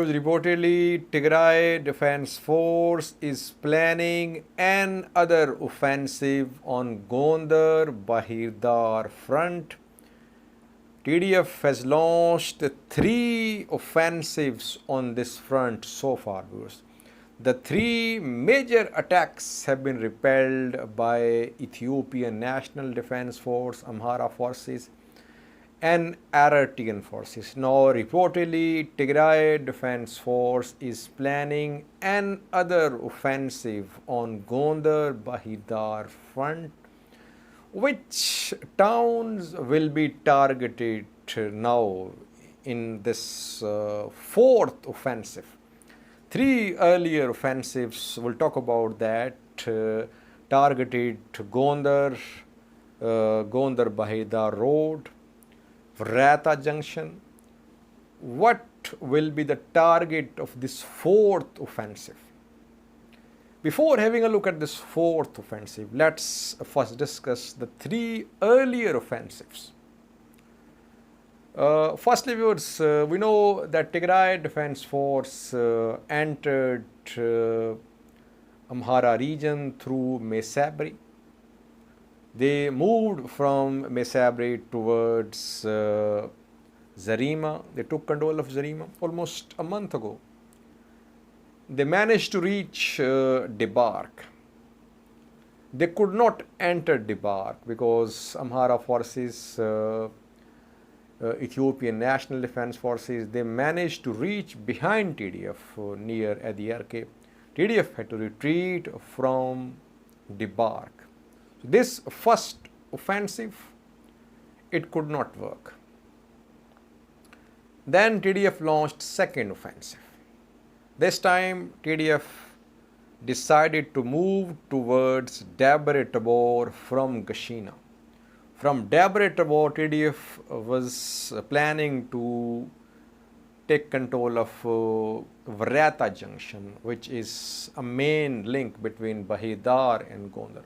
Because reportedly, Tigray Defense Force is planning another offensive on Gondar-Bahir Dar front. TDF has launched three offensives on this front so far, viewers. The three major attacks have been repelled by Ethiopian National Defense Force, Amhara forces, and Eritrean forces. Now, reportedly, Tigray Defense Force is planning another offensive on Gondar-Bahir Dar front. Which towns will be targeted now in this fourth offensive? Three earlier offensives, we'll talk about that, targeted Gondar, Gondar-Bahir Dar Road, Vrata Junction. What will be the target of this fourth offensive? Before having a look at this fourth offensive, let's first discuss the three earlier offensives. Firstly, viewers, we know that Tigray Defense Force entered Amhara region through Mesabri. They moved from Mesabri towards Zarima. They took control of Zarima almost a month ago. They managed to reach Debark. They could not enter Debark because Amhara forces, Ethiopian National Defense Forces, they managed to reach behind TDF near Adiyarke. TDF had to retreat from Debark. So this first offensive, it could not work. Then TDF launched second offensive. This time, TDF decided to move towards Debre Tabor from Gashina. From Debre Tabor, TDF was planning to take control of Vrata Junction, which is a main link between Bahir Dar and Gondar.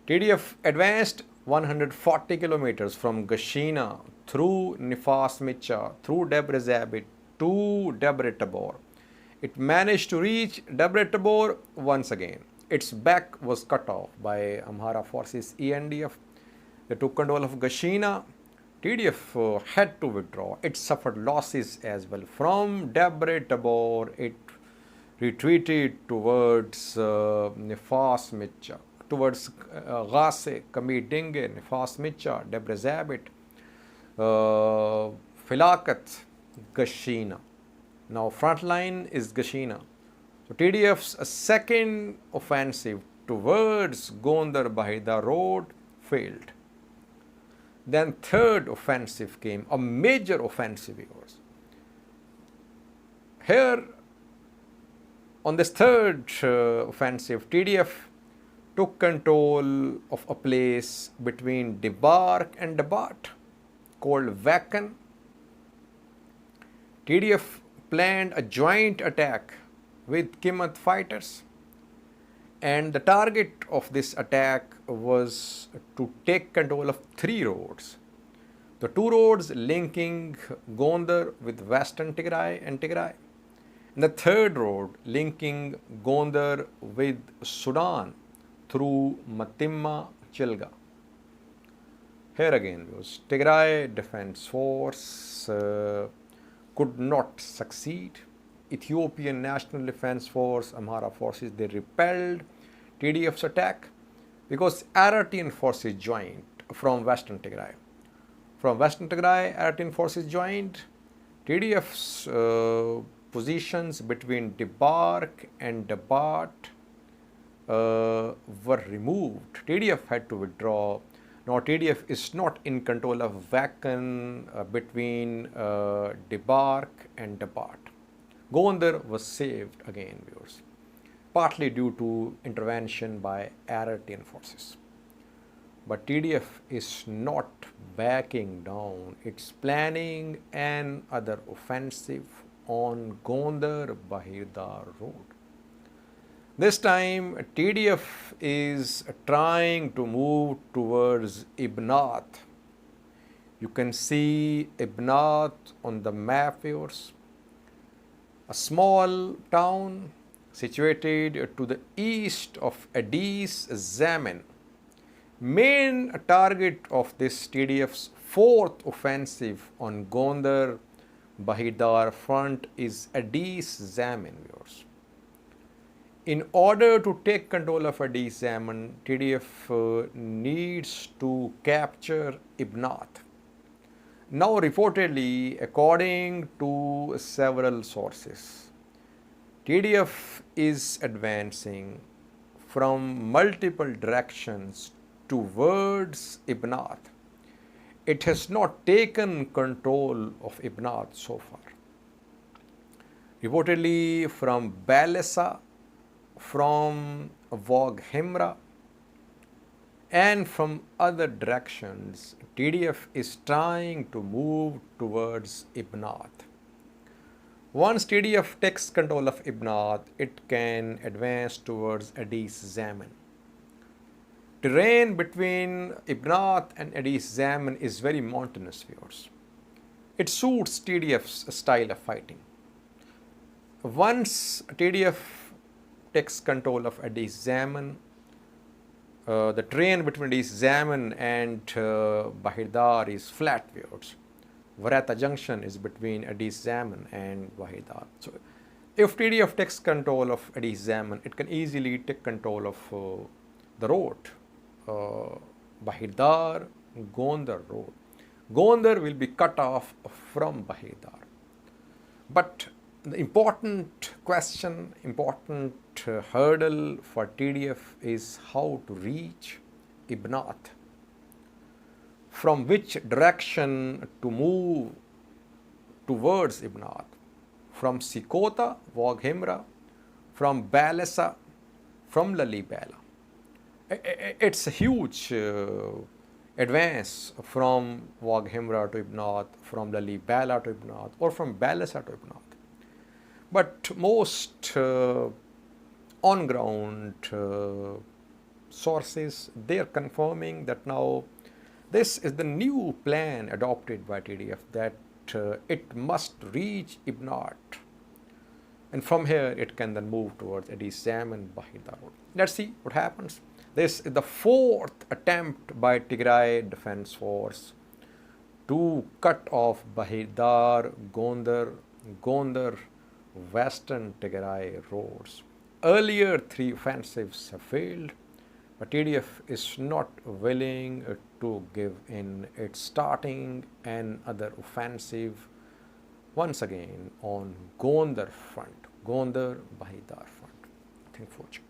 TDF advanced 140 kilometers from Gashina through Nifas Micha, through Debre Zabit to Debre Tabor. It managed to reach Debre Tabor once again. Its back was cut off by Amhara forces ENDF. They took control of Gashina. TDF had to withdraw. It suffered losses as well. From Debre Tabor, it retreated towards Nifas Micha, towards Ghase, Kamid Dinge, Nifas Micha, Debre Zabit, Filakat, Gashina. Now, front line is Gashina. So, TDF's second offensive towards Gondar-Bahir Dar Road failed. Then third offensive came, a major offensive, viewers. Here, on this third offensive, TDF took control of a place between Debark and Dabat called Vakan. TDF planned a joint attack with Kimat fighters, and the target of this attack was to take control of three roads. The two roads linking Gondar with Western Tigray and Tigray, and the third road linking Gondar with Sudan through Matimma Chilga. Here again, was Tigray Defense Force could not succeed. Ethiopian National Defense Force, Amhara forces, they repelled TDF's attack because Eritrean forces joined from Western Tigray. From Western Tigray, Eritrean forces joined. TDF's positions between Debark and Dabat were removed. TDF had to withdraw. Now, TDF is not in control of Vakan between Debark and Dabat. Gondar was saved again, viewers, partly due to intervention by Eritrean forces. But TDF is not backing down. It's planning another offensive on Gondar-Bahir Dar Road. This time, TDF is trying to move towards Ibnath. You can see Ibnath on the map, viewers. a small town situated to the east of Addis Zaman. Main target of this TDF's fourth offensive on Gondar-Bahir Dar front is Addis Zaman, viewers. In order to take control of Addis Zaman, TDF needs to capture Ibnath. Now, reportedly, according to several sources, TDF is advancing from multiple directions towards Ibnath. It has not taken control of Ibnath so far. Reportedly, from Balasa, from Wag Himra, and from other directions, TDF is trying to move towards Ibnath. Once TDF takes control of Ibnath, it can advance towards Addis Zaman. Terrain between Ibnath and Addis Zaman is very mountainous, viewers. It suits TDF's style of fighting. Once TDF takes control of Addis Zaman, the terrain between Addis Zaman and Bahir Dar is flat, viewers. Varata junction is between Addis Zaman and Bahir Dar. So, if TDF takes control of Addis Zaman, it can easily take control of the road, Bahir Dar, Gondar road. Gondar will be cut off from Bahir Dar. But the important question, important hurdle for TDF is how to reach Ibnath. From which direction to move towards Ibnath? From Sikota, Wag Himra, from Balasa, from Lalibela. It's a huge advance from Wag Himra to Ibnath, from Lalibela to Ibnath, or from Balasa to Ibnath. But most on-ground sources, they are confirming that now this is the new plan adopted by TDF, that it must reach Ibnath, and from here it can then move towards Addis Zaman, Bahir Dar. Let's see what happens. This is the fourth attempt by Tigray Defense Force to cut off Bahir Dar, Gondar, Western Tigray roads. Earlier 3 offensives have failed, but TDF is not willing to give in. It's starting another offensive once again on Gondar front, Gondar-Bahir Dar front. Thank you for watching.